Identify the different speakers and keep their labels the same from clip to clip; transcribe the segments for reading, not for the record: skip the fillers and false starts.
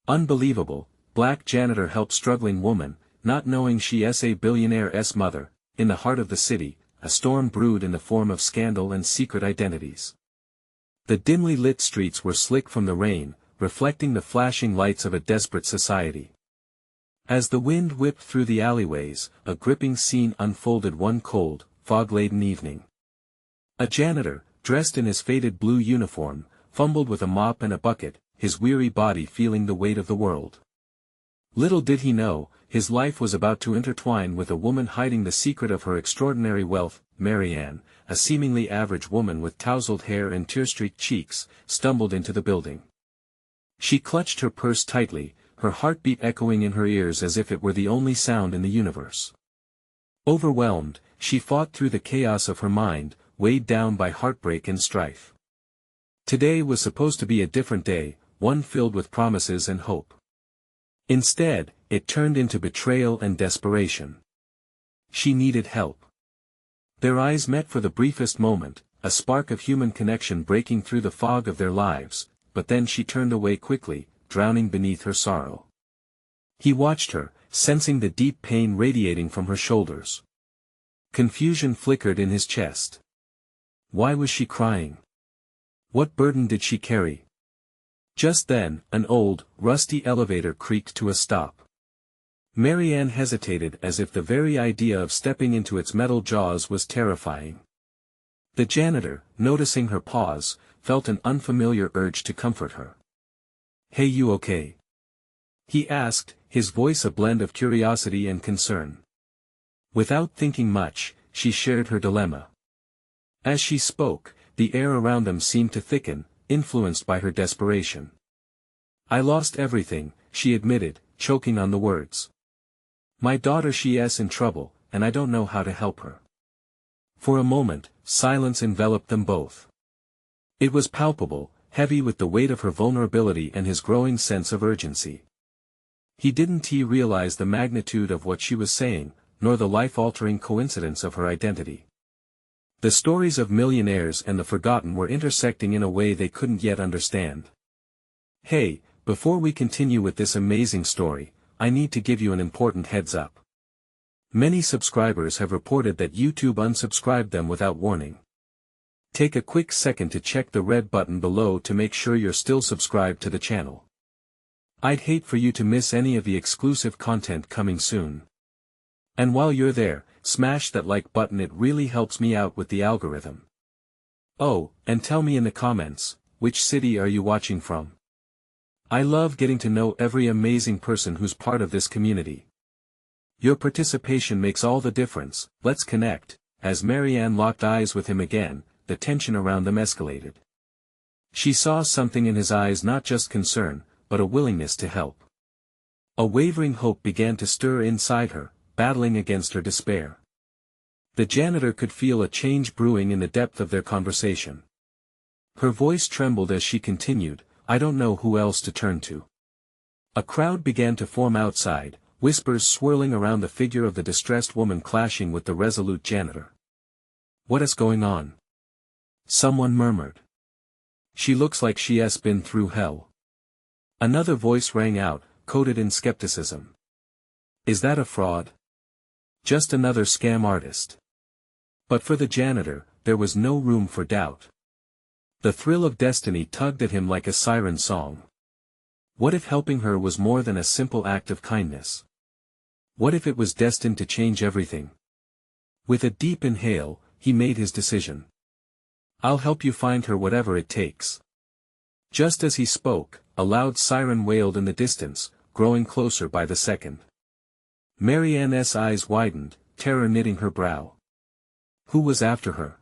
Speaker 1: Unbelievable, black janitor helps struggling woman, not knowing she's a billionaire's mother. In the heart of the city, a storm brewed in the form of scandal and secret identities. The dimly lit streets were slick from the rain, reflecting the flashing lights of a desperate society. As the wind whipped through the alleyways, a gripping scene unfolded one cold, fog-laden evening. A janitor, dressed in his faded blue uniform, fumbled with a mop and a bucket, his weary body feeling the weight of the world. Little did he know, his life was about to intertwine with a woman hiding the secret of her extraordinary wealth. Marianne, a seemingly average woman with tousled hair and tear-streaked cheeks, stumbled into the building. She clutched her purse tightly, her heartbeat echoing in her ears as if it were the only sound in the universe. Overwhelmed, she fought through the chaos of her mind, weighed down by heartbreak and strife. Today was supposed to be a different day, one filled with promises and hope. Instead, it turned into betrayal and desperation. She needed help. Their eyes met for the briefest moment, a spark of human connection breaking through the fog of their lives, but then she turned away quickly, drowning beneath her sorrow. He watched her, sensing the deep pain radiating from her shoulders. Confusion flickered in his chest. Why was she crying? What burden did she carry? Just then, an old, rusty elevator creaked to a stop. Marianne hesitated as if the very idea of stepping into its metal jaws was terrifying. The janitor, noticing her pause, felt an unfamiliar urge to comfort her. "Hey, you okay?" he asked, his voice a blend of curiosity and concern. Without thinking much, she shared her dilemma. As she spoke, the air around them seemed to thicken, influenced by her desperation. "I lost everything," she admitted, choking on the words. "My daughter, she's in trouble, and I don't know how to help her." For a moment, silence enveloped them both. It was palpable, heavy with the weight of her vulnerability and his growing sense of urgency. He didn't realize the magnitude of what she was saying, nor the life-altering coincidence of her identity. The stories of millionaires and the forgotten were intersecting in a way they couldn't yet understand. "Hey, before we continue with this amazing story, I need to give you an important heads up. Many subscribers have reported that YouTube unsubscribed them without warning. Take a quick second to check the red button below to make sure you're still subscribed to the channel. I'd hate for you to miss any of the exclusive content coming soon. And while you're there, smash that like button, it really helps me out with the algorithm. Oh, and tell me in the comments, which city are you watching from? I love getting to know every amazing person who's part of this community. Your participation makes all the difference. Let's connect." As Marianne locked eyes with him again, the tension around them escalated. She saw something in his eyes, not just concern, but a willingness to help. A wavering hope began to stir inside her, battling against her despair. The janitor could feel a change brewing in the depth of their conversation. Her voice trembled as she continued, "I don't know who else to turn to." A crowd began to form outside, whispers swirling around the figure of the distressed woman clashing with the resolute janitor. "What is going on?" someone murmured. "She looks like she has been through hell." Another voice rang out, coated in skepticism. "Is that a fraud? Just another scam artist?" But for the janitor, there was no room for doubt. The thrill of destiny tugged at him like a siren song. What if helping her was more than a simple act of kindness? What if it was destined to change everything? With a deep inhale, he made his decision. "I'll help you find her, whatever it takes." Just as he spoke, a loud siren wailed in the distance, growing closer by the second. Marianne's eyes widened, terror knitting her brow. Who was after her?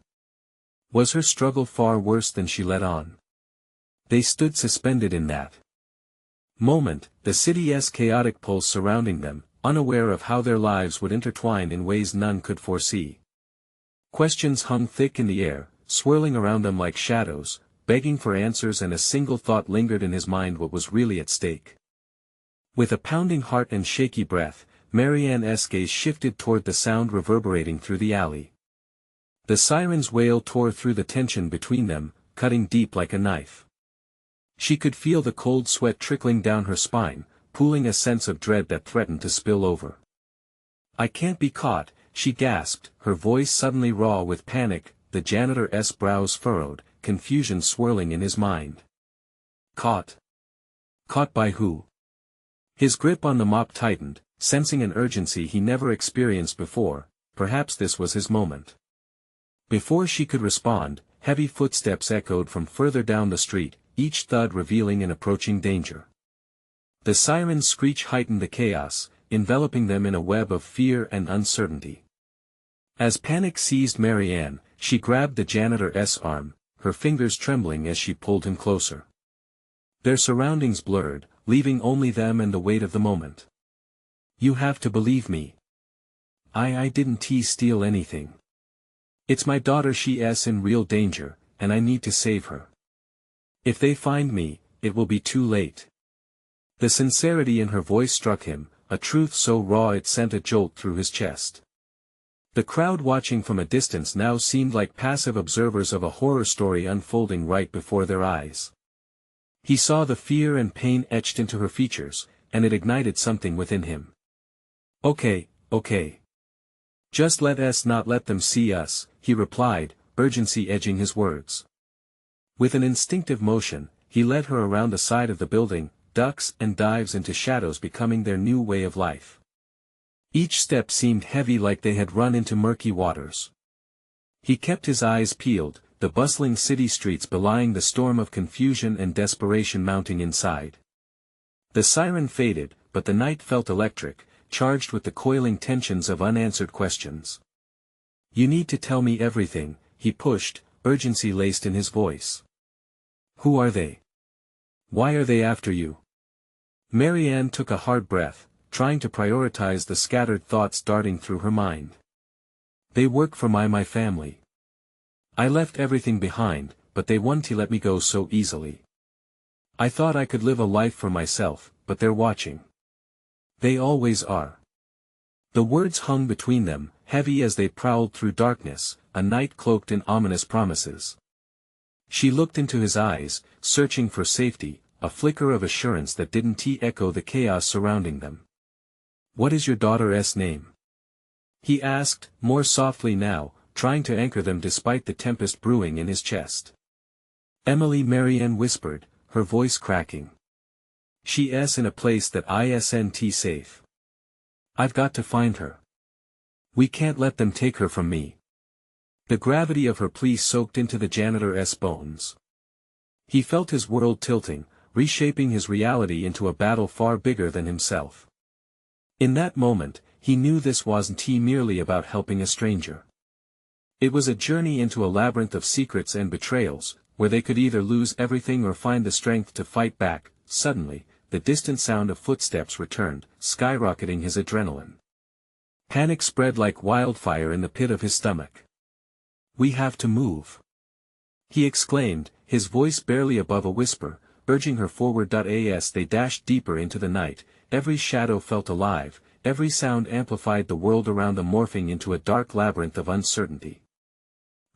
Speaker 1: Was her struggle far worse than she let on? They stood suspended in that moment, the city's chaotic pulse surrounding them, unaware of how their lives would intertwine in ways none could foresee. Questions hung thick in the air, swirling around them like shadows, begging for answers, and a single thought lingered in his mind: what was really at stake? With a pounding heart and shaky breath, Marianne's gaze shifted toward the sound reverberating through the alley. The siren's wail tore through the tension between them, cutting deep like a knife. She could feel the cold sweat trickling down her spine, pooling a sense of dread that threatened to spill over. "I can't be caught," she gasped, her voice suddenly raw with panic, the janitor's brows furrowed, confusion swirling in his mind. Caught? Caught by who? His grip on the mop tightened, sensing an urgency he never experienced before. Perhaps this was his moment. Before she could respond, heavy footsteps echoed from further down the street, each thud revealing an approaching danger. The siren's screech heightened the chaos, enveloping them in a web of fear and uncertainty. As panic seized Marianne, she grabbed the janitor's arm, her fingers trembling as she pulled him closer. Their surroundings blurred, leaving only them and the weight of the moment. "You have to believe me. I didn't steal anything. It's my daughter, she's in real danger, and I need to save her. If they find me, it will be too late." The sincerity in her voice struck him, a truth so raw it sent a jolt through his chest. The crowd watching from a distance now seemed like passive observers of a horror story unfolding right before their eyes. He saw the fear and pain etched into her features, and it ignited something within him. Okay. Just let us not let them see us," he replied, urgency edging his words. With an instinctive motion, he led her around the side of the building, ducks and dives into shadows becoming their new way of life. Each step seemed heavy, like they had run into murky waters. He kept his eyes peeled, the bustling city streets belying the storm of confusion and desperation mounting inside. The siren faded, but the night felt electric, charged with the coiling tensions of unanswered questions. "You need to tell me everything," he pushed, urgency laced in his voice. "Who are they? Why are they after you?" Marianne took a hard breath, trying to prioritize the scattered thoughts darting through her mind. "They work for my family. I left everything behind, but they won't let me go so easily. I thought I could live a life for myself, but they're watching. They always are." The words hung between them, heavy as they prowled through darkness, a night cloaked in ominous promises. She looked into his eyes, searching for safety, a flicker of assurance that didn't echo the chaos surrounding them. "What is your daughter's name?" he asked, more softly now, trying to anchor them despite the tempest brewing in his chest. "Emily," Marianne whispered, her voice cracking. "She's in a place that isn't safe. I've got to find her. We can't let them take her from me." The gravity of her plea soaked into the janitor's bones. He felt his world tilting, reshaping his reality into a battle far bigger than himself. In that moment, he knew this wasn't merely about helping a stranger. It was a journey into a labyrinth of secrets and betrayals, where they could either lose everything or find the strength to fight back. Suddenly, the distant sound of footsteps returned, skyrocketing his adrenaline. Panic spread like wildfire in the pit of his stomach. "We have to move," he exclaimed, his voice barely above a whisper, urging her forward. As they dashed deeper into the night, every shadow felt alive, every sound amplified, the world around them morphing into a dark labyrinth of uncertainty.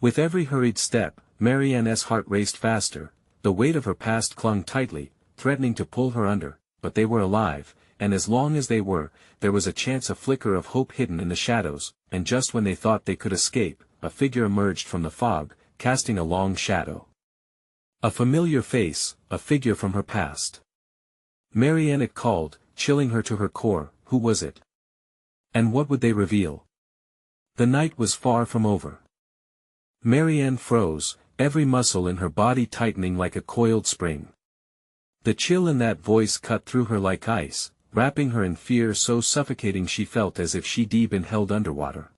Speaker 1: With every hurried step, Marianne's heart raced faster, the weight of her past clung tightly, threatening to pull her under, but they were alive, and as long as they were, there was a chance, a flicker of hope hidden in the shadows, and just when they thought they could escape, a figure emerged from the fog, casting a long shadow. A familiar face, a figure from her past. "Marianne," it called, chilling her to her core. Who was it? And what would they reveal? The night was far from over. Marianne froze, every muscle in her body tightening like a coiled spring. The chill in that voice cut through her like ice, wrapping her in fear so suffocating she felt as if she'd been held underwater.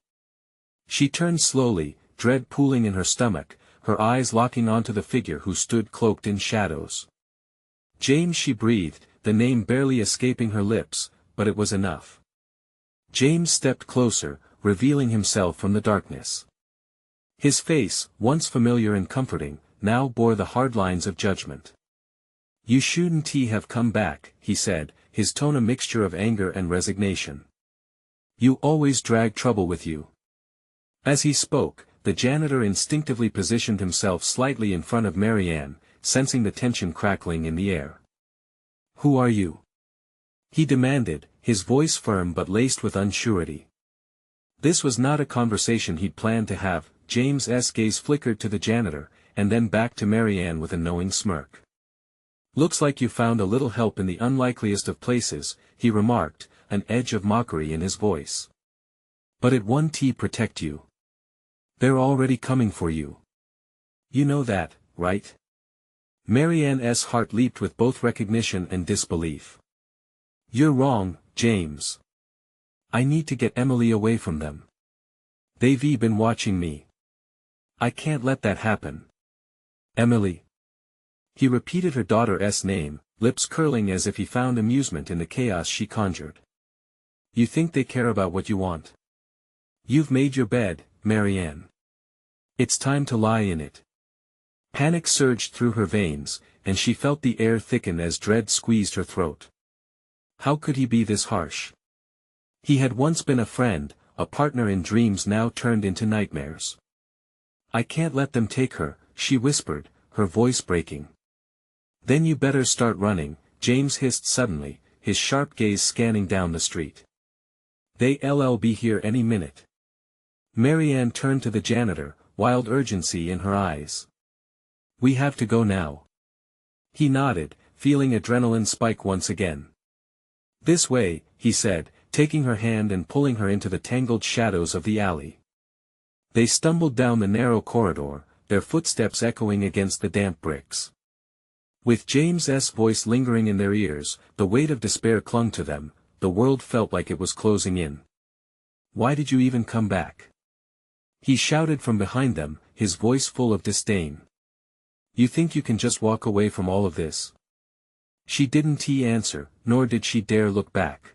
Speaker 1: She turned slowly, dread pooling in her stomach, her eyes locking onto the figure who stood cloaked in shadows. "James," she breathed, the name barely escaping her lips, but it was enough. James stepped closer, revealing himself from the darkness. His face, once familiar and comforting, now bore the hard lines of judgment. "You shouldn't have come back," he said, his tone a mixture of anger and resignation. "You always drag trouble with you." As he spoke, the janitor instinctively positioned himself slightly in front of Marianne, sensing the tension crackling in the air. "Who are you?" he demanded, his voice firm but laced with unsurety. This was not a conversation he'd planned to have. James's gaze flickered to the janitor, and then back to Marianne with a knowing smirk. "Looks like you found a little help in the unlikeliest of places," he remarked, an edge of mockery in his voice. "But it won't protect you. They're already coming for you. You know that, right?" Marianne's heart leaped with both recognition and disbelief. "You're wrong, James. I need to get Emily away from them. They've been watching me. I can't let that happen." "Emily?" He repeated her daughter's name, lips curling as if he found amusement in the chaos she conjured. "You think they care about what you want? You've made your bed, Marianne. It's time to lie in it." Panic surged through her veins, and she felt the air thicken as dread squeezed her throat. How could he be this harsh? He had once been a friend, a partner in dreams now turned into nightmares. "I can't let them take her," she whispered, her voice breaking. "Then you better start running," James hissed suddenly, his sharp gaze scanning down the street. "They'll be here any minute." Marianne turned to the janitor, wild urgency in her eyes. "We have to go now." He nodded, feeling adrenaline spike once again. "This way," he said, taking her hand and pulling her into the tangled shadows of the alley. They stumbled down the narrow corridor, their footsteps echoing against the damp bricks. With James's voice lingering in their ears, the weight of despair clung to them, the world felt like it was closing in. "Why did you even come back?" he shouted from behind them, his voice full of disdain. "You think you can just walk away from all of this?" She didn't answer, nor did she dare look back.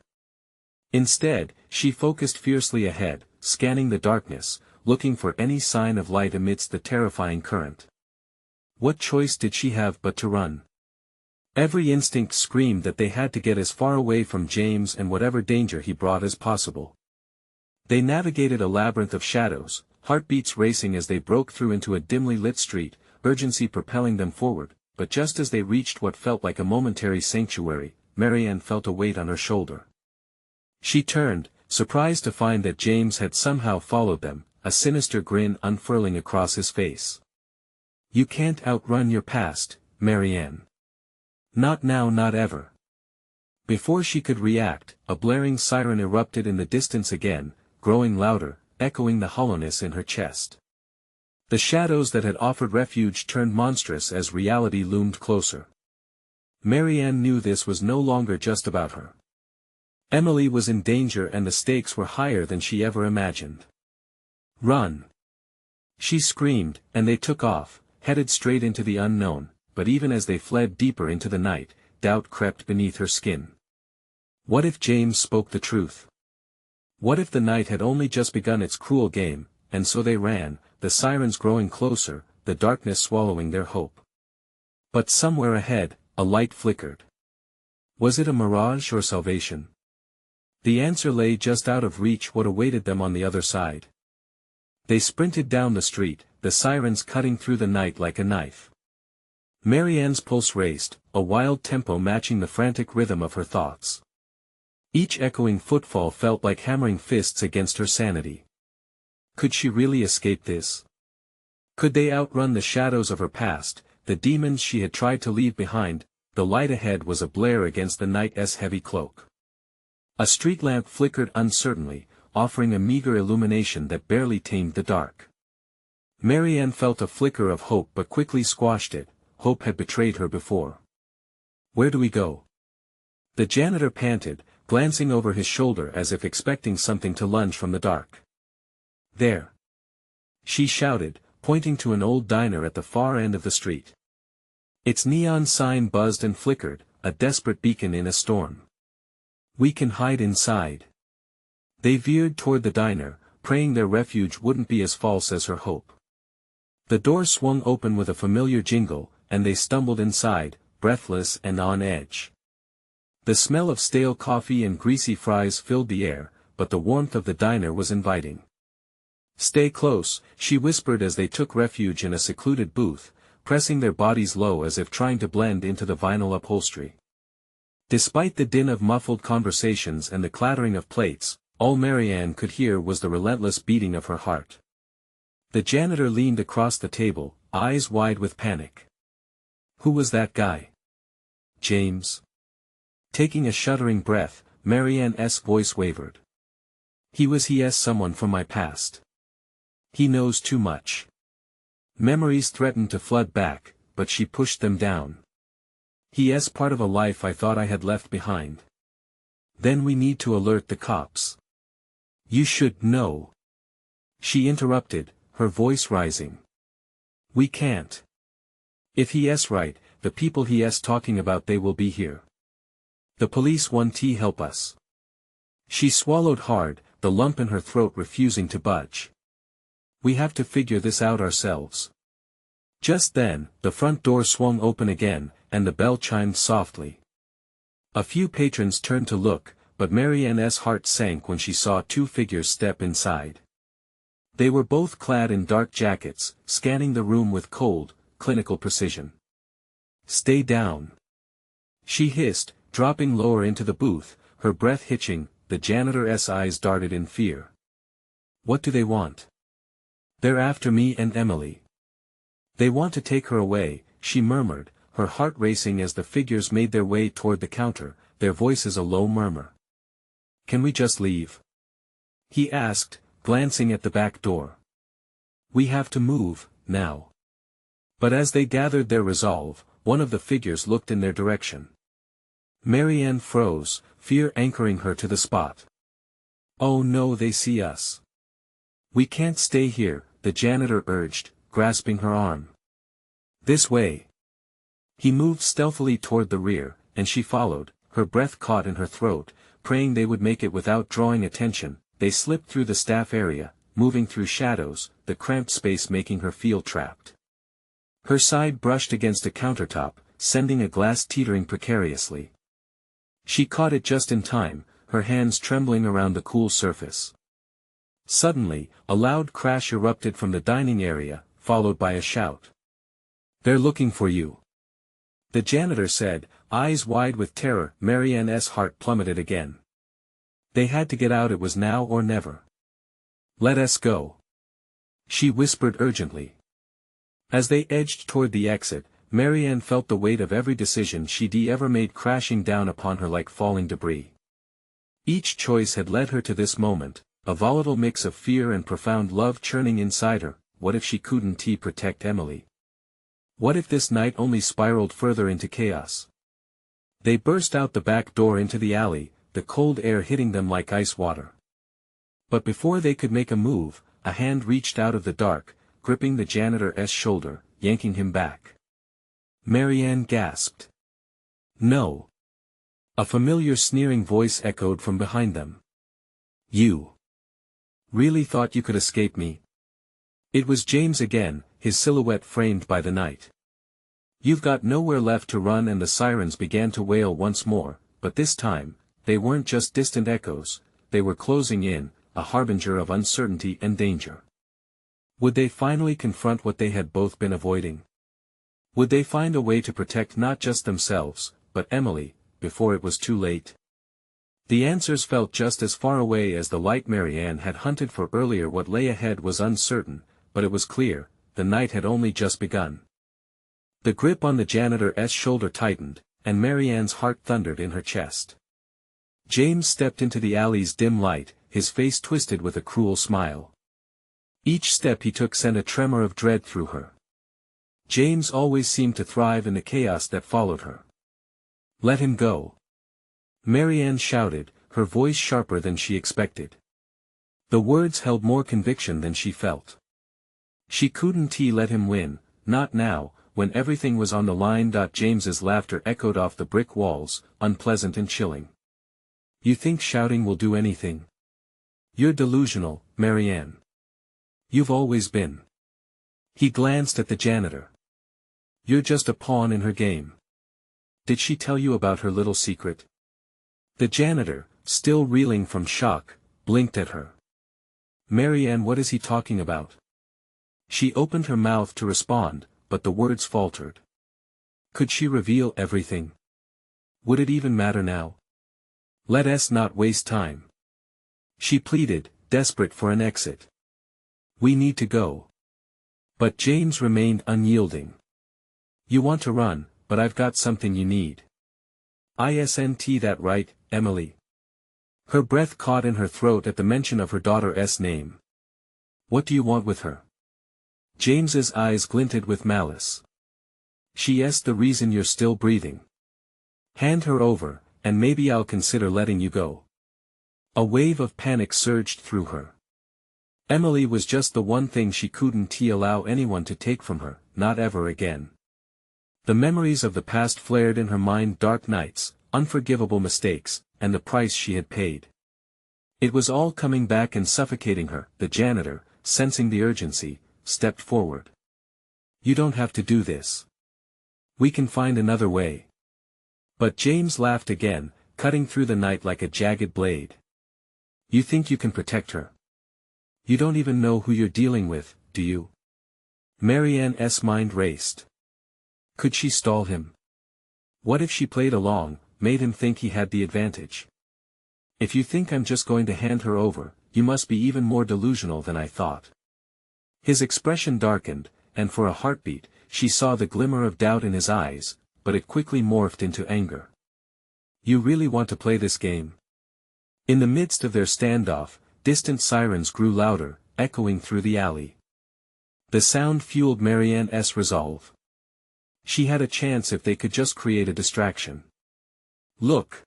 Speaker 1: Instead, she focused fiercely ahead, scanning the darkness, looking for any sign of light amidst the terrifying current. What choice did she have but to run? Every instinct screamed that they had to get as far away from James and whatever danger he brought as possible. They navigated a labyrinth of shadows, heartbeats racing as they broke through into a dimly lit street, urgency propelling them forward, but just as they reached what felt like a momentary sanctuary, Marianne felt a weight on her shoulder. She turned, surprised to find that James had somehow followed them, a sinister grin unfurling across his face. "You can't outrun your past, Marianne. Not now, not ever." Before she could react, a blaring siren erupted in the distance again, growing louder, echoing the hollowness in her chest. The shadows that had offered refuge turned monstrous as reality loomed closer. Marianne knew this was no longer just about her. Emily was in danger and the stakes were higher than she ever imagined. "Run!" she screamed, and they took off, headed straight into the unknown, but even as they fled deeper into the night, doubt crept beneath her skin. What if James spoke the truth? What if the night had only just begun its cruel game, and so they ran, the sirens growing closer, the darkness swallowing their hope. But somewhere ahead, a light flickered. Was it a mirage or salvation? The answer lay just out of reach. What awaited them on the other side? They sprinted down the street, the sirens cutting through the night like a knife. Marianne's pulse raced, a wild tempo matching the frantic rhythm of her thoughts. Each echoing footfall felt like hammering fists against her sanity. Could she really escape this? Could they outrun the shadows of her past, the demons she had tried to leave behind? The light ahead was a blare against the night's heavy cloak. A street lamp flickered uncertainly, offering a meager illumination that barely tamed the dark. Marianne felt a flicker of hope but quickly squashed it. Hope had betrayed her before. "Where do we go?" the janitor panted, glancing over his shoulder as if expecting something to lunge from the dark. "There!" she shouted, pointing to an old diner at the far end of the street. Its neon sign buzzed and flickered, a desperate beacon in a storm. "We can hide inside." They veered toward the diner, praying their refuge wouldn't be as false as her hope. The door swung open with a familiar jingle, and they stumbled inside, breathless and on edge. The smell of stale coffee and greasy fries filled the air, but the warmth of the diner was inviting. "Stay close," she whispered as they took refuge in a secluded booth, pressing their bodies low as if trying to blend into the vinyl upholstery. Despite the din of muffled conversations and the clattering of plates, all Marianne could hear was the relentless beating of her heart. The janitor leaned across the table, eyes wide with panic. Who was that guy? James? Taking a shuddering breath, Marianne's voice wavered. He's someone from my past. He knows too much. Memories threatened to flood back, but she pushed them down. He's part of a life I thought I had left behind. Then we need to alert the cops. You should know. She interrupted, her voice rising. We can't. If he's right, the people he's talking about, they will be here. The police won't help us. She swallowed hard, the lump in her throat refusing to budge. We have to figure this out ourselves. Just then, the front door swung open again, and the bell chimed softly. A few patrons turned to look, but Marianne's heart sank when she saw two figures step inside. They were both clad in dark jackets, scanning the room with cold, clinical precision. Stay down. She hissed, dropping lower into the booth, her breath hitching. The janitor's eyes darted in fear. What do they want? They're after me and Emily. They want to take her away, she murmured, her heart racing as the figures made their way toward the counter, their voices a low murmur. Can we just leave? He asked, glancing at the back door. We have to move, now. But as they gathered their resolve, one of the figures looked in their direction. Marianne froze, fear anchoring her to the spot. Oh no, they see us. We can't stay here, the janitor urged, grasping her arm. This way. He moved stealthily toward the rear, and she followed, her breath caught in her throat, praying they would make it without drawing attention. They slipped through the staff area, moving through shadows, the cramped space making her feel trapped. Her side brushed against a countertop, sending a glass teetering precariously. She caught it just in time, her hands trembling around the cool surface. Suddenly, a loud crash erupted from the dining area, followed by a shout. They're looking for you. The janitor said, eyes wide with terror. Marianne's heart plummeted again. They had to get out, it was now or never. Let us go. She whispered urgently. As they edged toward the exit, Marianne felt the weight of every decision she'd ever made crashing down upon her like falling debris. Each choice had led her to this moment, a volatile mix of fear and profound love churning inside her. What if she couldn't protect Emily? What if this night only spiraled further into chaos? They burst out the back door into the alley, the cold air hitting them like ice water. But before they could make a move, a hand reached out of the dark, gripping the janitor's shoulder, yanking him back. Marianne gasped. No. A familiar sneering voice echoed from behind them. You really thought you could escape me? It was James again, his silhouette framed by the night. You've got nowhere left to run, and the sirens began to wail once more, but this time, they weren't just distant echoes, they were closing in, a harbinger of uncertainty and danger. Would they finally confront what they had both been avoiding? Would they find a way to protect not just themselves, but Emily, before it was too late? The answers felt just as far away as the light Marianne had hunted for earlier. What lay ahead was uncertain, but it was clear, the night had only just begun. The grip on the janitor's shoulder tightened, and Marianne's heart thundered in her chest. James stepped into the alley's dim light, his face twisted with a cruel smile. Each step he took sent a tremor of dread through her. James always seemed to thrive in the chaos that followed her. Let him go. Marianne shouted, her voice sharper than she expected. The words held more conviction than she felt. She couldn't let him win, not now, when everything was on the line. James's laughter echoed off the brick walls, unpleasant and chilling. You think shouting will do anything? You're delusional, Marianne. You've always been. He glanced at the janitor. You're just a pawn in her game. Did she tell you about her little secret? The janitor, still reeling from shock, blinked at her. Marianne, what is he talking about? She opened her mouth to respond, but the words faltered. Could she reveal everything? Would it even matter now? Let us not waste time. She pleaded, desperate for an exit. We need to go. But James remained unyielding. You want to run, but I've got something you need. Isn't that right, Emily? Her breath caught in her throat at the mention of her daughter's name. What do you want with her? James's eyes glinted with malice. She's the reason you're still breathing. Hand her over, and maybe I'll consider letting you go. A wave of panic surged through her. Emily was just the one thing she couldn't allow anyone to take from her, not ever again. The memories of the past flared in her mind, dark nights, unforgivable mistakes, and the price she had paid. It was all coming back and suffocating her. The janitor, sensing the urgency, stepped forward. You don't have to do this. We can find another way. But James laughed again, cutting through the night like a jagged blade. You think you can protect her? You don't even know who you're dealing with, do you? Marianne's mind raced. Could she stall him? What if she played along, made him think he had the advantage? If you think I'm just going to hand her over, you must be even more delusional than I thought. His expression darkened, and for a heartbeat, she saw the glimmer of doubt in his eyes, but it quickly morphed into anger. You really want to play this game? In the midst of their standoff, distant sirens grew louder, echoing through the alley. The sound fueled Marianne's resolve. She had a chance if they could just create a distraction. Look!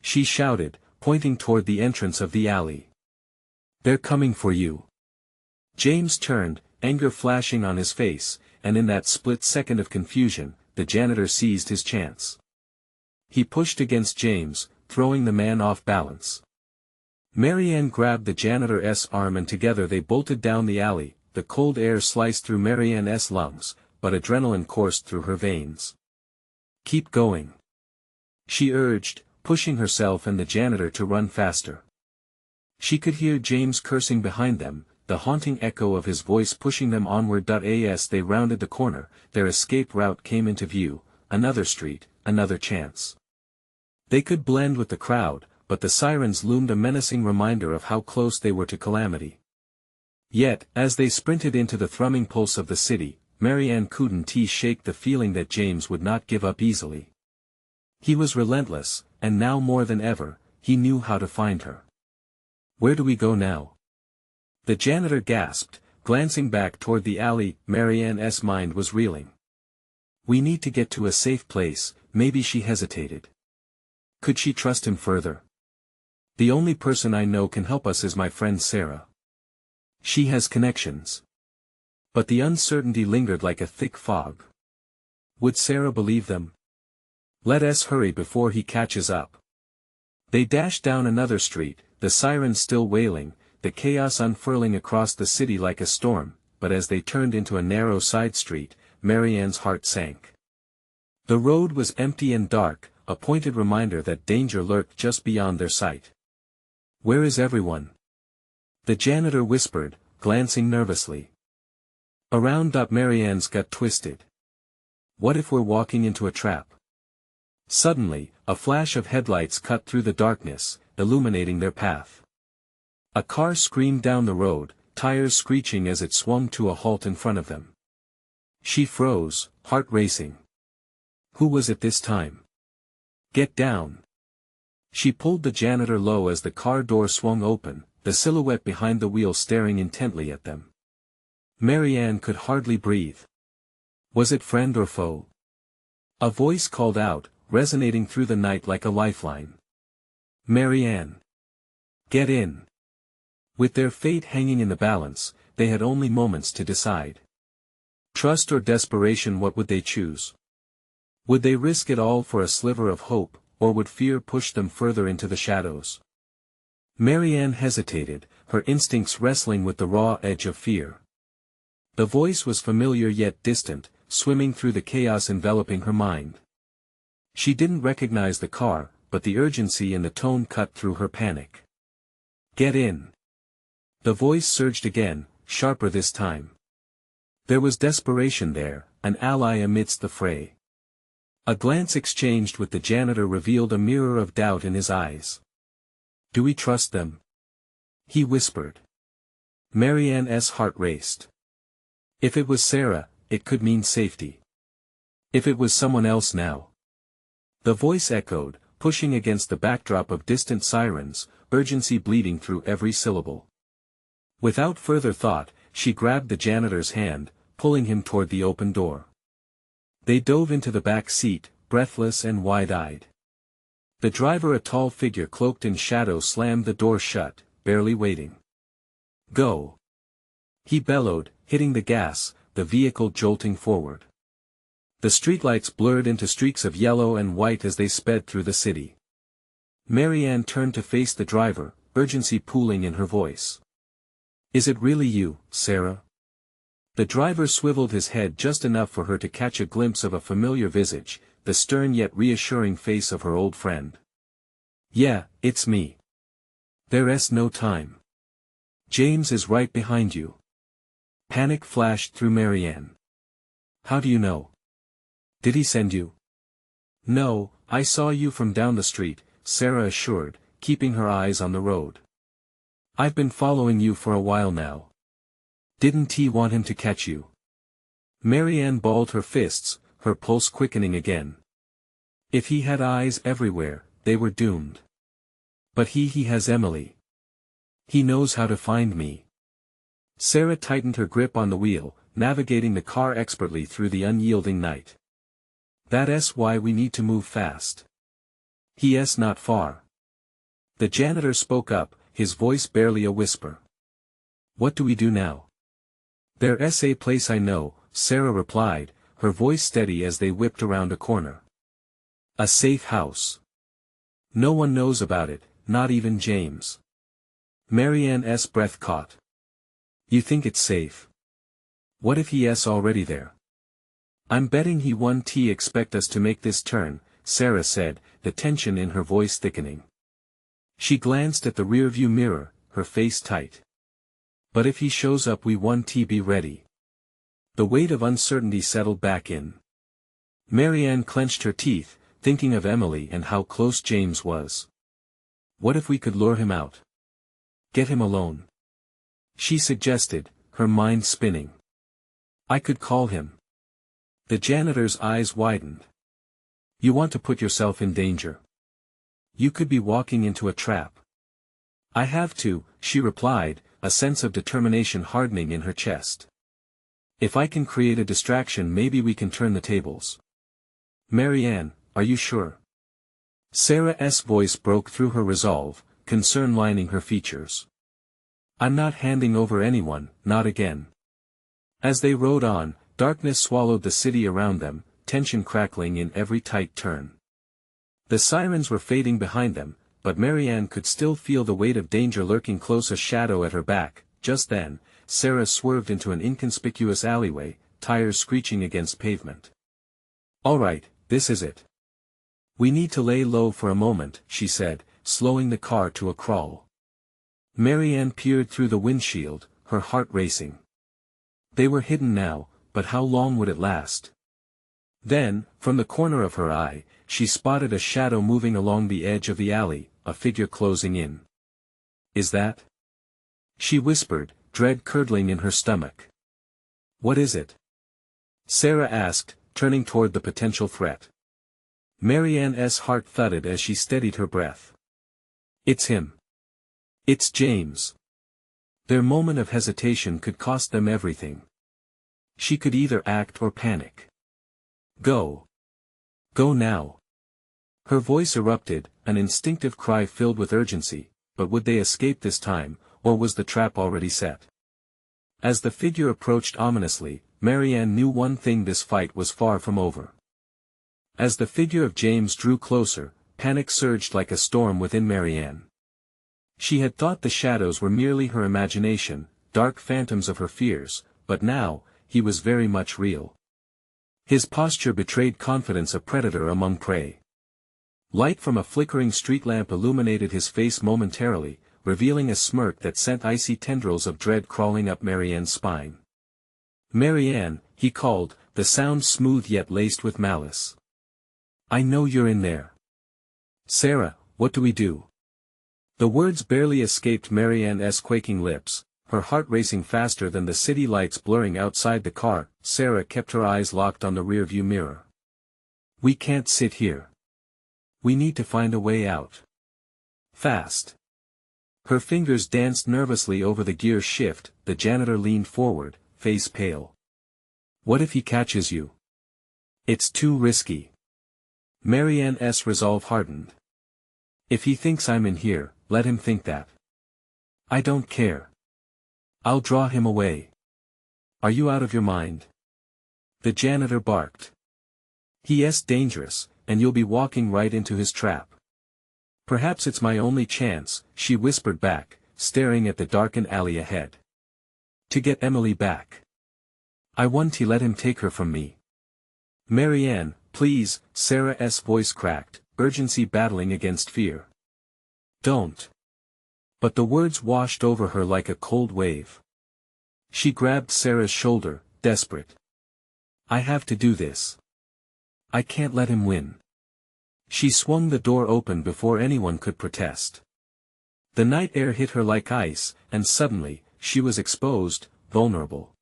Speaker 1: She shouted, pointing toward the entrance of the alley. They're coming for you. James turned, anger flashing on his face, and in that split second of confusion, the janitor seized his chance. He pushed against James, throwing the man off balance. Marianne grabbed the janitor's arm and together they bolted down the alley. The cold air sliced through Marianne's lungs, but adrenaline coursed through her veins. Keep going. She urged, pushing herself and the janitor to run faster. She could hear James cursing behind them, the haunting echo of his voice pushing them onward. As they rounded the corner, their escape route came into view, another street, another chance. They could blend with the crowd, but the sirens loomed a menacing reminder of how close they were to calamity. Yet, as they sprinted into the thrumming pulse of the city, Marianne couldn't shake the feeling that James would not give up easily. He was relentless, and now more than ever, he knew how to find her. Where do we go now? The janitor gasped, glancing back toward the alley. Marianne's mind was reeling. We need to get to a safe place. Maybe she hesitated. Could she trust him further? The only person I know can help us is my friend Sarah. She has connections. But the uncertainty lingered like a thick fog. Would Sarah believe them? Let us hurry before he catches up. They dashed down another street, the sirens still wailing, the chaos unfurling across the city like a storm, but as they turned into a narrow side street, Marianne's heart sank. The road was empty and dark, a pointed reminder that danger lurked just beyond their sight. Where is everyone? The janitor whispered, glancing nervously. Around. Marianne's gut twisted. What if we're walking into a trap? Suddenly, a flash of headlights cut through the darkness, illuminating their path. A car screamed down the road, tires screeching as it swung to a halt in front of them. She froze, heart racing. Who was it this time? Get down. She pulled the janitor low as the car door swung open, the silhouette behind the wheel staring intently at them. Marianne could hardly breathe. Was it friend or foe? A voice called out, resonating through the night like a lifeline. Marianne. Get in. With their fate hanging in the balance, they had only moments to decide. Trust or desperation, what would they choose? Would they risk it all for a sliver of hope, or would fear push them further into the shadows? Marianne hesitated, her instincts wrestling with the raw edge of fear. The voice was familiar yet distant, swimming through the chaos enveloping her mind. She didn't recognize the car, but the urgency in the tone cut through her panic. Get in. The voice surged again, sharper this time. There was desperation there, an ally amidst the fray. A glance exchanged with the janitor revealed a mirror of doubt in his eyes. "Do we trust them?" he whispered. Marianne's heart raced. If it was Sarah, it could mean safety. If it was someone else now. The voice echoed, pushing against the backdrop of distant sirens, urgency bleeding through every syllable. Without further thought, she grabbed the janitor's hand, pulling him toward the open door. They dove into the back seat, breathless and wide-eyed. The driver, a tall figure cloaked in shadow, slammed the door shut, barely waiting. "Go!" he bellowed, hitting the gas, the vehicle jolting forward. The streetlights blurred into streaks of yellow and white as they sped through the city. Marianne turned to face the driver, urgency pooling in her voice. "Is it really you, Sarah?" The driver swiveled his head just enough for her to catch a glimpse of a familiar visage, the stern yet reassuring face of her old friend. "Yeah, it's me. There's no time. James is right behind you." Panic flashed through Marianne. "How do you know? Did he send you?" "No, I saw you from down the street," Sarah assured, keeping her eyes on the road. "I've been following you for a while now." "Didn't he want him to catch you?" Marianne balled her fists, her pulse quickening again. If he had eyes everywhere, they were doomed. But he has Emily. He knows how to find me. Sarah tightened her grip on the wheel, navigating the car expertly through the unyielding night. "That's why we need to move fast. He's not far." The janitor spoke up, his voice barely a whisper. "What do we do now?" "There's a place I know," Sarah replied, her voice steady as they whipped around a corner. "A safe house. No one knows about it, not even James." Marianne's breath caught. "You think it's safe? What if he's already there?" "I'm betting he won't expect us to make this turn," Sarah said, the tension in her voice thickening. She glanced at the rearview mirror, her face tight. "But if he shows up, we won't be ready." The weight of uncertainty settled back in. Marianne clenched her teeth, thinking of Emily and how close James was. What if we could lure him out? Get him alone? She suggested, her mind spinning. "I could call him." The janitor's eyes widened. "You want to put yourself in danger? You could be walking into a trap." "I have to," she replied, a sense of determination hardening in her chest. "If I can create a distraction, maybe we can turn the tables." "Marianne, are you sure?" Sarah's voice broke through her resolve, concern lining her features. "I'm not handing over anyone, not again." As they rode on, darkness swallowed the city around them, tension crackling in every tight turn. The sirens were fading behind them, but Marianne could still feel the weight of danger lurking close, a shadow at her back. Just then, Sarah swerved into an inconspicuous alleyway, tires screeching against pavement. "All right, this is it. We need to lay low for a moment," she said, slowing the car to a crawl. Marianne peered through the windshield, her heart racing. They were hidden now, but how long would it last? Then, from the corner of her eye, she spotted a shadow moving along the edge of the alley, a figure closing in. "Is that?" she whispered, dread curdling in her stomach. "What is it?" Sarah asked, turning toward the potential threat. Marianne's heart thudded as she steadied her breath. "It's him. It's James." Their moment of hesitation could cost them everything. She could either act or panic. "Go. Go now." Her voice erupted, an instinctive cry filled with urgency, but would they escape this time, or was the trap already set? As the figure approached ominously, Marianne knew one thing: this fight was far from over. As the figure of James drew closer, panic surged like a storm within Marianne. She had thought the shadows were merely her imagination, dark phantoms of her fears, but now, he was very much real. His posture betrayed confidence, a predator among prey. Light from a flickering street lamp illuminated his face momentarily, revealing a smirk that sent icy tendrils of dread crawling up Marianne's spine. "Marianne," he called, the sound smooth yet laced with malice. "I know you're in there." "Sarah, what do we do?" The words barely escaped Marianne's quaking lips, her heart racing faster than the city lights blurring outside the car. Sarah kept her eyes locked on the rearview mirror. "We can't sit here. We need to find a way out. Fast." Her fingers danced nervously over the gear shift. The janitor leaned forward, face pale. "What if he catches you?" "It's too risky." Marianne's resolve hardened. "If he thinks I'm in here, let him think that. I don't care. I'll draw him away." "Are you out of your mind?" The janitor barked. "He's dangerous, and you'll be walking right into his trap." "Perhaps it's my only chance," she whispered back, staring at the darkened alley ahead. "To get Emily back. I want to let him take her from me." "Marianne, please," Sarah's voice cracked, urgency battling against fear. "Don't." But the words washed over her like a cold wave. She grabbed Sarah's shoulder, desperate. "I have to do this. I can't let him win." She swung the door open before anyone could protest. The night air hit her like ice, and suddenly, she was exposed, vulnerable.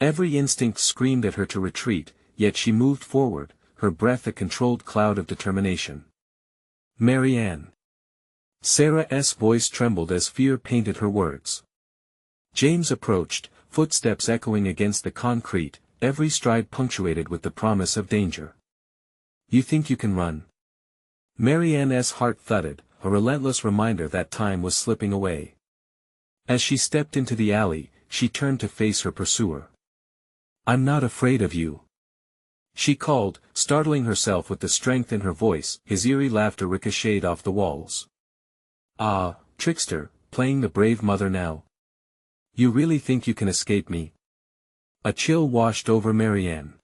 Speaker 1: Every instinct screamed at her to retreat, yet she moved forward, her breath a controlled cloud of determination. "Marianne." Sarah's voice trembled as fear painted her words. James approached, footsteps echoing against the concrete, every stride punctuated with the promise of danger. "You think you can run?" Marianne's heart thudded, a relentless reminder that time was slipping away. As she stepped into the alley, she turned to face her pursuer. "I'm not afraid of you," she called, startling herself with the strength in her voice. His eerie laughter ricocheted off the walls. "Ah, trickster, playing the brave mother now. You really think you can escape me?" A chill washed over Marianne.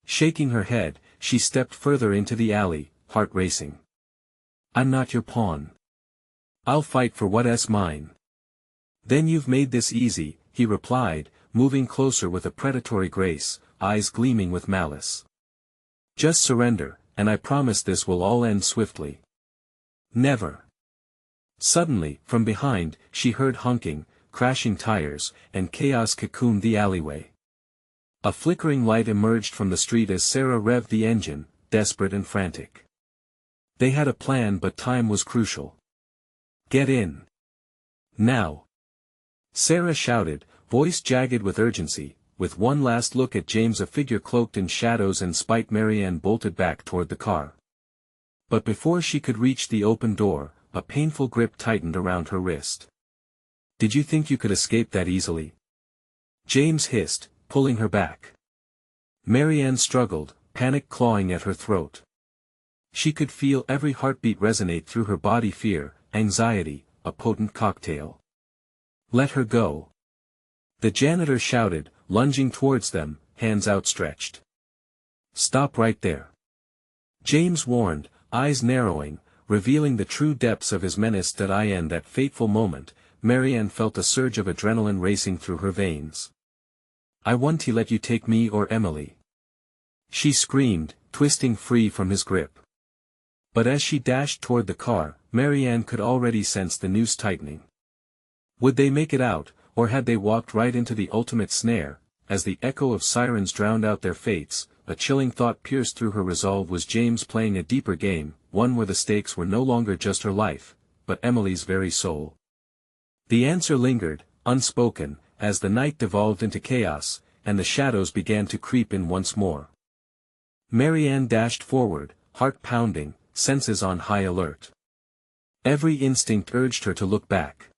Speaker 1: Shaking her head, she stepped further into the alley, heart racing. "I'm not your pawn. I'll fight for what's mine." "Then you've made this easy," he replied, moving closer with a predatory grace, eyes gleaming with malice. "Just surrender, and I promise this will all end swiftly." "Never." Suddenly, from behind, she heard honking, crashing tires, and chaos cocooned the alleyway. A flickering light emerged from the street as Sarah revved the engine, desperate and frantic. They had a plan, but time was crucial. "Get in. Now!" Sarah shouted, voice jagged with urgency. With one last look at James, a figure cloaked in shadows and spite, Marianne bolted back toward the car. But before she could reach the open door, a painful grip tightened around her wrist. "Did you think you could escape that easily?" James hissed, pulling her back. Marianne struggled, panic clawing at her throat. She could feel every heartbeat resonate through her body, fear, anxiety, a potent cocktail. "Let her go!" The janitor shouted, lunging towards them, hands outstretched. "Stop right there!" James warned, eyes narrowing, revealing the true depths of his menace. In that fateful moment, Marianne felt a surge of adrenaline racing through her veins. "I want to let you take me or Emily," she screamed, twisting free from his grip. But as she dashed toward the car, Marianne could already sense the noose tightening. Would they make it out, or had they walked right into the ultimate snare? As the echo of sirens drowned out their fates, a chilling thought pierced through her resolve. Was James playing a deeper game, one where the stakes were no longer just her life, but Emily's very soul? The answer lingered, unspoken, as the night devolved into chaos, and the shadows began to creep in once more. Marianne dashed forward, heart pounding, senses on high alert. Every instinct urged her to look back.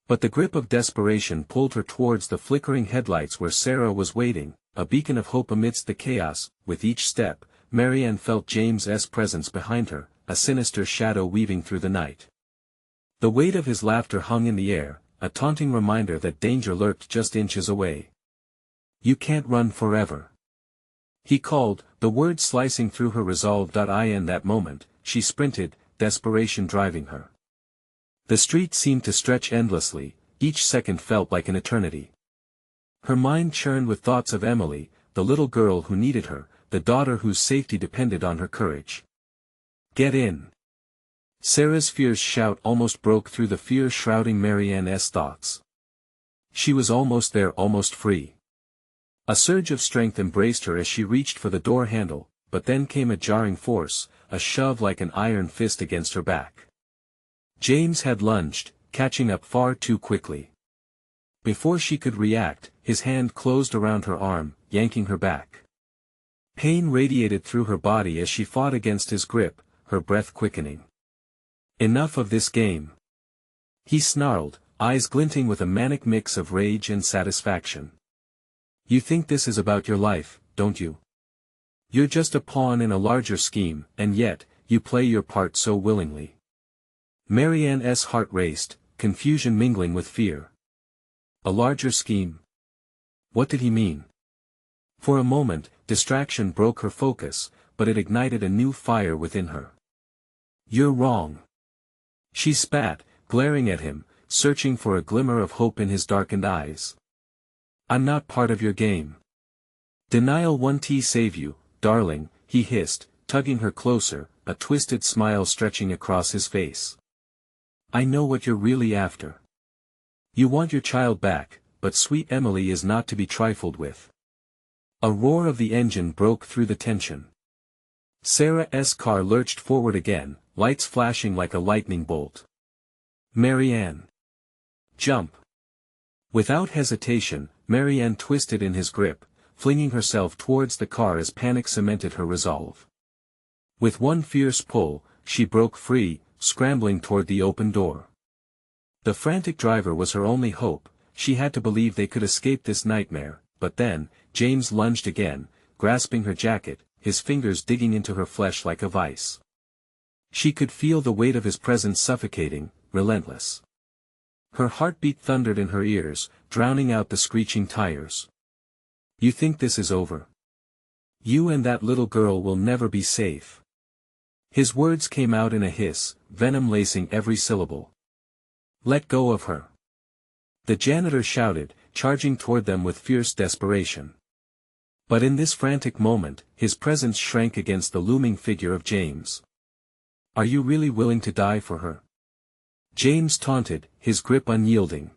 Speaker 1: But the grip of desperation pulled her towards the flickering headlights where Sarah was waiting, a beacon of hope amidst the chaos. With each step, Marianne felt James's presence behind her, a sinister shadow weaving through the night. The weight of his laughter hung in the air, a taunting reminder that danger lurked just inches away. "You can't run forever," he called, the words slicing through her resolve. In that moment, she sprinted, desperation driving her. The street seemed to stretch endlessly, each second felt like an eternity. Her mind churned with thoughts of Emily, the little girl who needed her, the daughter whose safety depended on her courage. "Get in!" Sarah's fierce shout almost broke through the fear shrouding Marianne's thoughts. She was almost there, almost free. A surge of strength embraced her as she reached for the door handle, but then came a jarring force, a shove like an iron fist against her back. James had lunged, catching up far too quickly. Before she could react, his hand closed around her arm, yanking her back. Pain radiated through her body as she fought against his grip, her breath quickening. "Enough of this game," he snarled, eyes glinting with a manic mix of rage and satisfaction. "You think this is about your life, don't you? You're just a pawn in a larger scheme, and yet, you play your part so willingly." Marianne's heart raced, confusion mingling with fear. A larger scheme? What did he mean? For a moment, distraction broke her focus, but it ignited a new fire within her. "You're wrong." She spat, glaring at him, searching for a glimmer of hope in his darkened eyes. "I'm not part of your game. Denial won't save you, darling," he hissed, tugging her closer, a twisted smile stretching across his face. "I know what you're really after. You want your child back, but sweet Emily is not to be trifled with." A roar of the engine broke through the tension. Sarah's car lurched forward again, lights flashing like a lightning bolt. "Marianne! Jump!" Without hesitation, Marianne twisted in his grip, flinging herself towards the car as panic cemented her resolve. With one fierce pull, she broke free, scrambling toward the open door. The frantic driver was her only hope. She had to believe they could escape this nightmare, but then, James lunged again, grasping her jacket, his fingers digging into her flesh like a vice. She could feel the weight of his presence suffocating, relentless. Her heartbeat thundered in her ears, drowning out the screeching tires. "You think this is over? You and that little girl will never be safe." His words came out in a hiss, venom lacing every syllable. "Let go of her!" The janitor shouted, charging toward them with fierce desperation. But in this frantic moment, his presence shrank against the looming figure of James. "Are you really willing to die for her?" James taunted, his grip unyielding.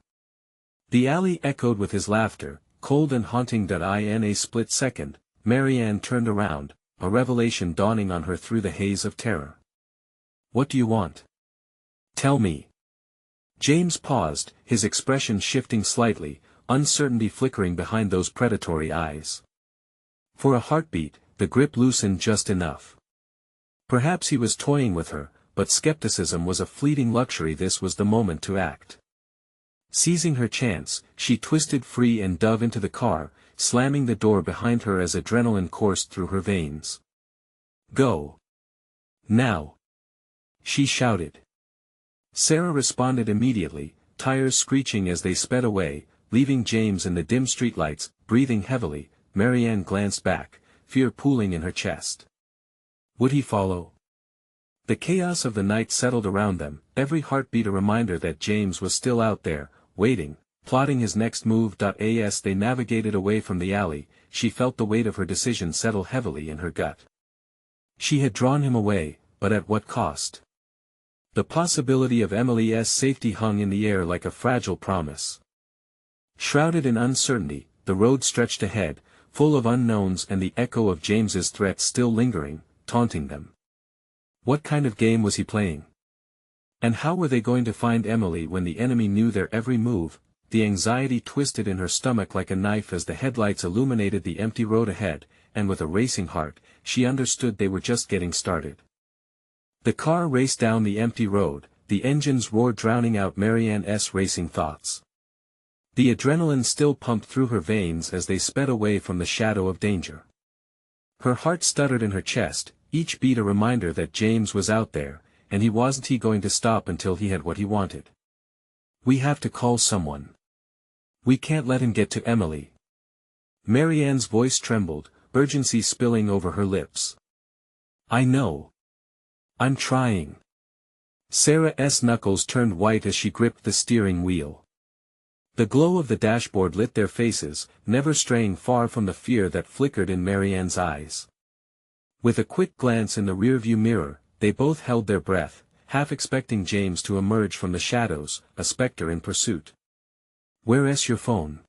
Speaker 1: The alley echoed with his laughter, cold and haunting. In a split second, Marianne turned around, a revelation dawning on her through the haze of terror. "What do you want? Tell me." James paused, his expression shifting slightly, uncertainty flickering behind those predatory eyes. For a heartbeat, the grip loosened just enough. Perhaps he was toying with her, but skepticism was a fleeting luxury. This was the moment to act. Seizing her chance, she twisted free and dove into the car, slamming the door behind her as adrenaline coursed through her veins. "Go! Now!" she shouted. Sarah responded immediately, tires screeching as they sped away, leaving James in the dim streetlights, breathing heavily. Marianne glanced back, fear pooling in her chest. Would he follow? The chaos of the night settled around them, every heartbeat a reminder that James was still out there, waiting, plotting his next move. As they navigated away from the alley, she felt the weight of her decision settle heavily in her gut. She had drawn him away, but at what cost? The possibility of Emily's safety hung in the air like a fragile promise. Shrouded in uncertainty, the road stretched ahead, full of unknowns and the echo of James's threats still lingering, taunting them. What kind of game was he playing? And how were they going to find Emily when the enemy knew their every move? The anxiety twisted in her stomach like a knife as the headlights illuminated the empty road ahead, and with a racing heart, she understood they were just getting started. The car raced down the empty road, the engine's roar drowning out Marianne's racing thoughts. The adrenaline still pumped through her veins as they sped away from the shadow of danger. Her heart stuttered in her chest, each beat a reminder that James was out there, and he wasn't going to stop until he had what he wanted. "We have to call someone. We can't let him get to Emily." Marianne's voice trembled, urgency spilling over her lips. "I know. I'm trying." Sarah's knuckles turned white as she gripped the steering wheel. The glow of the dashboard lit their faces, never straying far from the fear that flickered in Marianne's eyes. With a quick glance in the rearview mirror, they both held their breath, half expecting James to emerge from the shadows, a specter in pursuit. "Where's your phone?"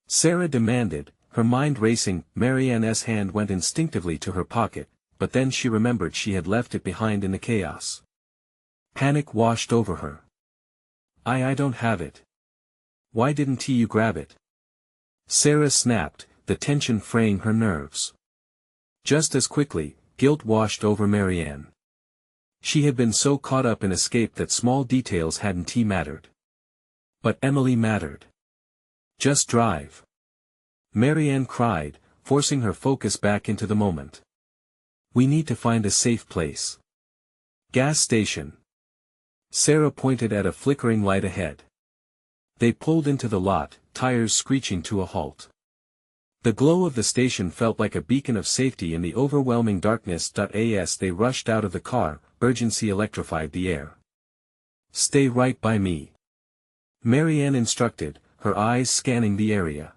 Speaker 1: Sarah demanded, her mind racing. Marianne's hand went instinctively to her pocket, but then she remembered she had left it behind in the chaos. Panic washed over her. I don't have it. Why didn't you grab it?" Sarah snapped, the tension fraying her nerves. Just as quickly, guilt washed over Marianne. She had been so caught up in escape that small details hadn't mattered. But Emily mattered. "Just drive," Marianne cried, forcing her focus back into the moment. "We need to find a safe place." "Gas station." Sarah pointed at a flickering light ahead. They pulled into the lot, tires screeching to a halt. The glow of the station felt like a beacon of safety in the overwhelming darkness. As they rushed out of the car, urgency electrified the air. "Stay right by me," Marianne instructed, her eyes scanning the area.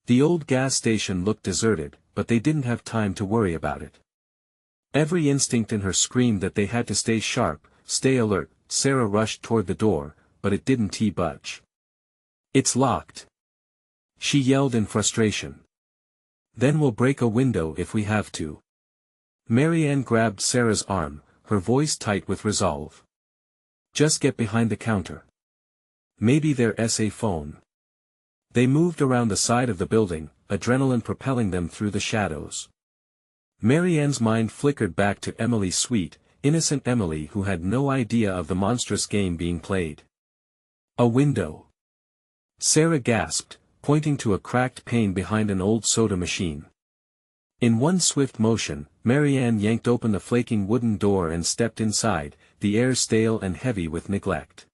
Speaker 1: The old gas station looked deserted, but they didn't have time to worry about it. Every instinct in her screamed that they had to stay sharp, stay alert. Sarah rushed toward the door, but it didn't budge. "It's locked," she yelled in frustration. "Then we'll break a window if we have to." Marianne grabbed Sarah's arm, her voice tight with resolve. "Just get behind the counter. Maybe there's a phone." They moved around the side of the building, adrenaline propelling them through the shadows. Marianne's mind flickered back to Emily, sweet, innocent Emily, who had no idea of the monstrous game being played. "A window," Sarah gasped, pointing to a cracked pane behind an old soda machine. In one swift motion, Marianne yanked open the flaking wooden door and stepped inside, the air stale and heavy with neglect.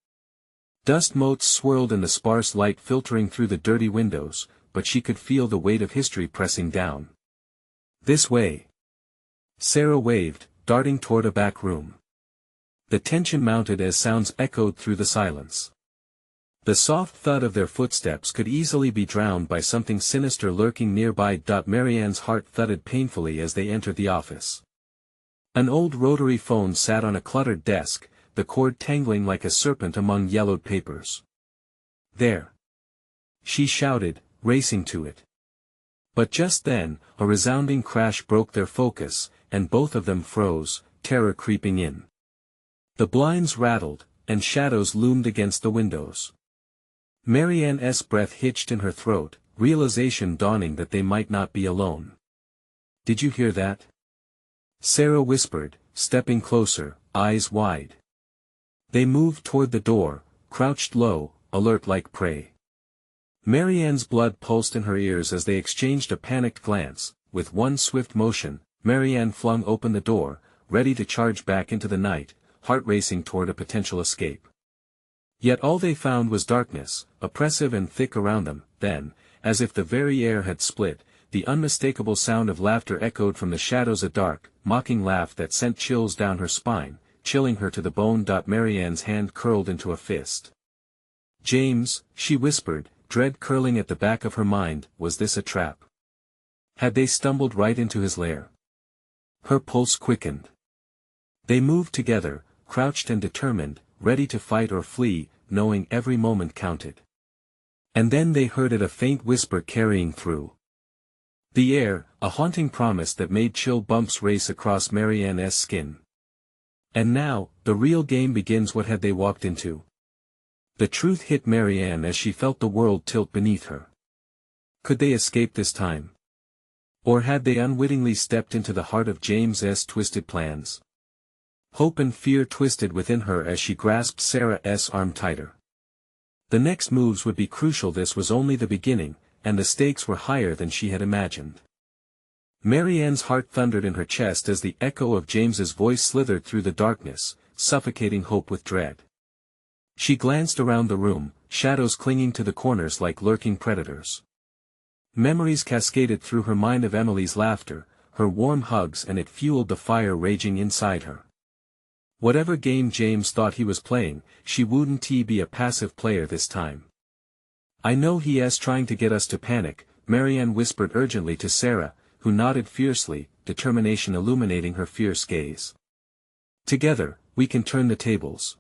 Speaker 1: Dust motes swirled in the sparse light filtering through the dirty windows, but she could feel the weight of history pressing down. "This way," Sarah waved, darting toward a back room. The tension mounted as sounds echoed through the silence. The soft thud of their footsteps could easily be drowned by something sinister lurking nearby. Marianne's heart thudded painfully as they entered the office. An old rotary phone sat on a cluttered desk, the cord tangling like a serpent among yellowed papers. "There!" she shouted, racing to it. But just then, a resounding crash broke their focus, and both of them froze, terror creeping in. The blinds rattled, and shadows loomed against the windows. Marianne's breath hitched in her throat, realization dawning that they might not be alone. "Did you hear that?" Sarah whispered, stepping closer, eyes wide. They moved toward the door, crouched low, alert like prey. Marianne's blood pulsed in her ears as they exchanged a panicked glance. With one swift motion, Marianne flung open the door, ready to charge back into the night, heart racing toward a potential escape. Yet all they found was darkness, oppressive and thick around them. Then, as if the very air had split, the unmistakable sound of laughter echoed from the shadows, a dark, mocking laugh that sent chills down her spine, chilling her to the bone. Marianne's hand curled into a fist. "James," she whispered, dread curling at the back of her mind, was this a trap? Had they stumbled right into his lair? Her pulse quickened. They moved together, crouched and determined, ready to fight or flee, knowing every moment counted. And then they heard it, a faint whisper carrying through the air, a haunting promise that made chill bumps race across Marianne's skin. "And now, the real game begins." What had they walked into? The truth hit Marianne as she felt the world tilt beneath her. Could they escape this time? Or had they unwittingly stepped into the heart of James's twisted plans? Hope and fear twisted within her as she grasped Sarah's arm tighter. The next moves would be crucial. This was only the beginning, and the stakes were higher than she had imagined. Marianne's heart thundered in her chest as the echo of James's voice slithered through the darkness, suffocating hope with dread. She glanced around the room, shadows clinging to the corners like lurking predators. Memories cascaded through her mind of Emily's laughter, her warm hugs, and it fueled the fire raging inside her. Whatever game James thought he was playing, she wouldn't be a passive player this time. I know he's trying to get us to panic, Marianne whispered urgently to Sarah, who nodded fiercely, determination illuminating her fierce gaze. Together, we can turn the tables.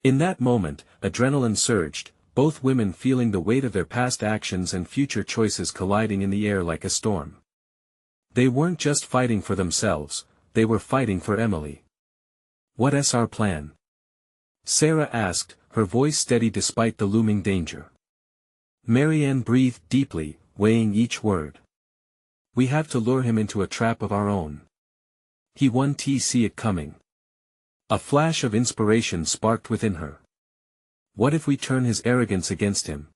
Speaker 1: In that moment, adrenaline surged, both women feeling the weight of their past actions and future choices colliding in the air like a storm. They weren't just fighting for themselves, they were fighting for Emily. "What's our plan?" Sarah asked, her voice steady despite the looming danger. Marianne breathed deeply, weighing each word. "We have to lure him into a trap of our own. He won't see it coming." A flash of inspiration sparked within her. "What if we turn his arrogance against him?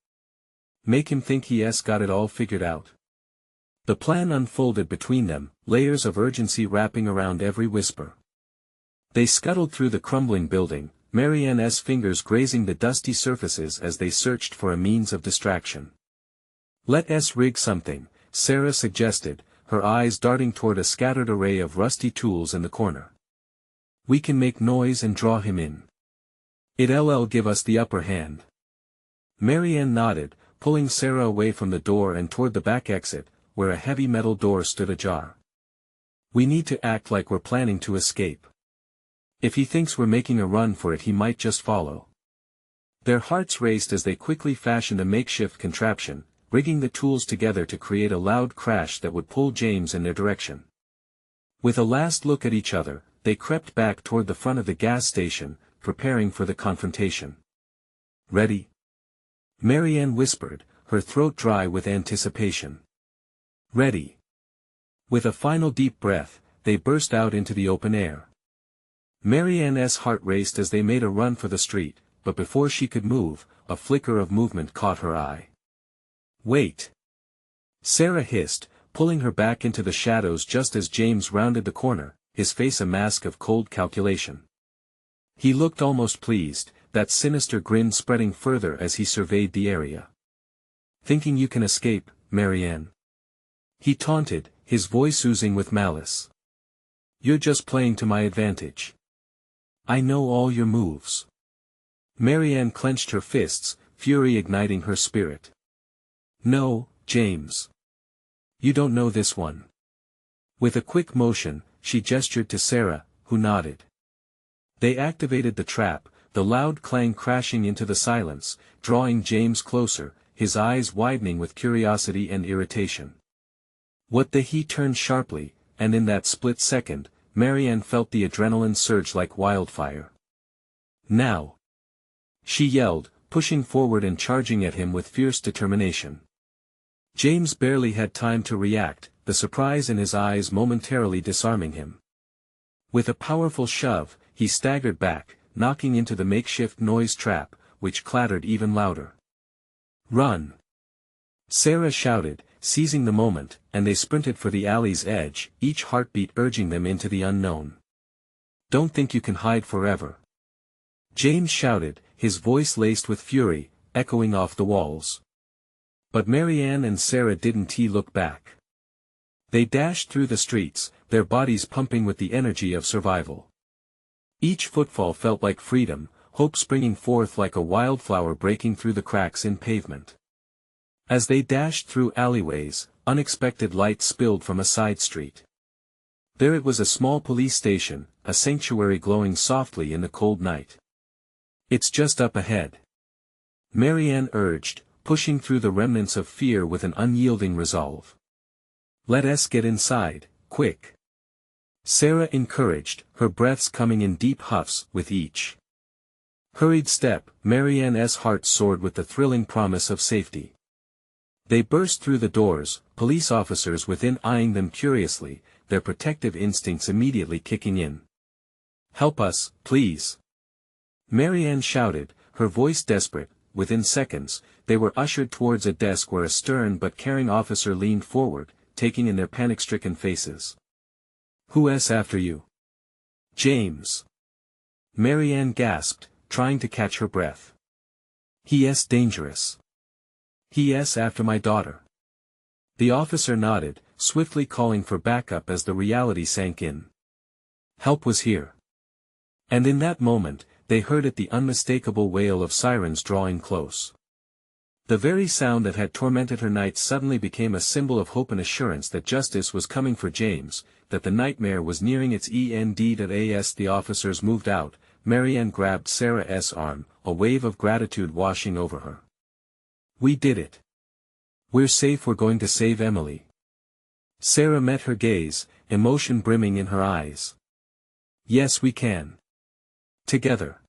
Speaker 1: Make him think he's got it all figured out." The plan unfolded between them, layers of urgency wrapping around every whisper. They scuttled through the crumbling building, Marianne's fingers grazing the dusty surfaces as they searched for a means of distraction. "Let's rig something," Sarah suggested, her eyes darting toward a scattered array of rusty tools in the corner. "We can make noise and draw him in. It'll give us the upper hand." Marianne nodded, pulling Sarah away from the door and toward the back exit, where a heavy metal door stood ajar. "We need to act like we're planning to escape. If he thinks we're making a run for it, he might just follow." Their hearts raced as they quickly fashioned a makeshift contraption, rigging the tools together to create a loud crash that would pull James in their direction. With a last look at each other, they crept back toward the front of the gas station, preparing for the confrontation. "Ready?" Marianne whispered, her throat dry with anticipation. "Ready." With a final deep breath, they burst out into the open air. Marianne's heart raced as they made a run for the street, but before she could move, a flicker of movement caught her eye. "Wait!" Sarah hissed, pulling her back into the shadows just as James rounded the corner, his face a mask of cold calculation. He looked almost pleased, that sinister grin spreading further as he surveyed the area. "Thinking you can escape, Marianne?" he taunted, his voice oozing with malice. "You're just playing to my advantage. I know all your moves." Marianne clenched her fists, fury igniting her spirit. "No, James. You don't know this one." With a quick motion, she gestured to Sarah, who nodded. They activated the trap, the loud clang crashing into the silence, drawing James closer, his eyes widening with curiosity and irritation. He turned sharply, and in that split second, Marianne felt the adrenaline surge like wildfire. "Now!" she yelled, pushing forward and charging at him with fierce determination. James barely had time to react, the surprise in his eyes momentarily disarming him. With a powerful shove, he staggered back, knocking into the makeshift noise trap, which clattered even louder. "Run!" Sarah shouted, seizing the moment, and they sprinted for the alley's edge, each heartbeat urging them into the unknown. "Don't think you can hide forever," James shouted, his voice laced with fury, echoing off the walls. But Marianne and Sarah didn't look back. They dashed through the streets, their bodies pumping with the energy of survival. Each footfall felt like freedom, hope springing forth like a wildflower breaking through the cracks in pavement. As they dashed through alleyways, unexpected light spilled from a side street. There it was, a small police station, a sanctuary glowing softly in the cold night. "It's just up ahead," Marianne urged, pushing through the remnants of fear with an unyielding resolve. "Let's get inside, quick," Sarah encouraged, her breaths coming in deep huffs with each hurried step. Marianne's heart soared with the thrilling promise of safety. They burst through the doors, police officers within eyeing them curiously, their protective instincts immediately kicking in. "Help us, please," Marianne shouted, her voice desperate. Within seconds, they were ushered towards a desk where a stern but caring officer leaned forward, taking in their panic-stricken faces. "Who's after you?" "James," Marianne gasped, trying to catch her breath. "He's dangerous. He's after my daughter." The officer nodded, swiftly calling for backup as the reality sank in. Help was here. And in that moment, they heard it, the unmistakable wail of sirens drawing close. The very sound that had tormented her nights suddenly became a symbol of hope and assurance that justice was coming for James, that the nightmare was nearing its end. As the officers moved out, Marianne grabbed Sarah's arm, a wave of gratitude washing over her. "We did it. We're safe. We're going to save Emily." Sarah met her gaze, emotion brimming in her eyes. "Yes, we can. Together."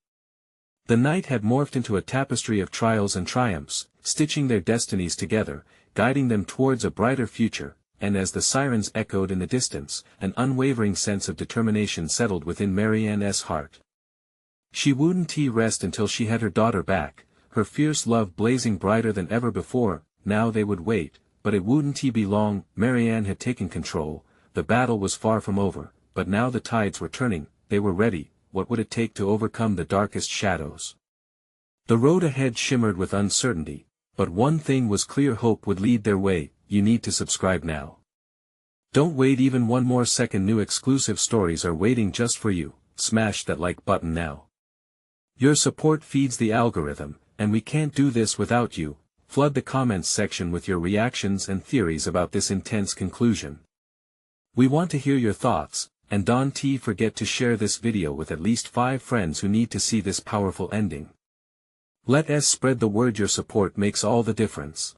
Speaker 1: The night had morphed into a tapestry of trials and triumphs, stitching their destinies together, guiding them towards a brighter future, and as the sirens echoed in the distance, an unwavering sense of determination settled within Marianne's heart. She wouldn't rest until she had her daughter back, her fierce love blazing brighter than ever before. Now they would wait, but it wouldn't be long. Marianne had taken control, the battle was far from over, but now the tides were turning, they were ready. What would it take to overcome the darkest shadows? The road ahead shimmered with uncertainty, but one thing was clear: hope would lead their way. You need to subscribe now. Don't wait even one more second. New exclusive stories are waiting just for you. Smash that like button now. Your support feeds the algorithm, and we can't do this without you. Flood the comments section with your reactions and theories about this intense conclusion. We want to hear your thoughts, and don't forget to share this video with at least 5 friends who need to see this powerful ending. Let us spread the word. Your support makes all the difference.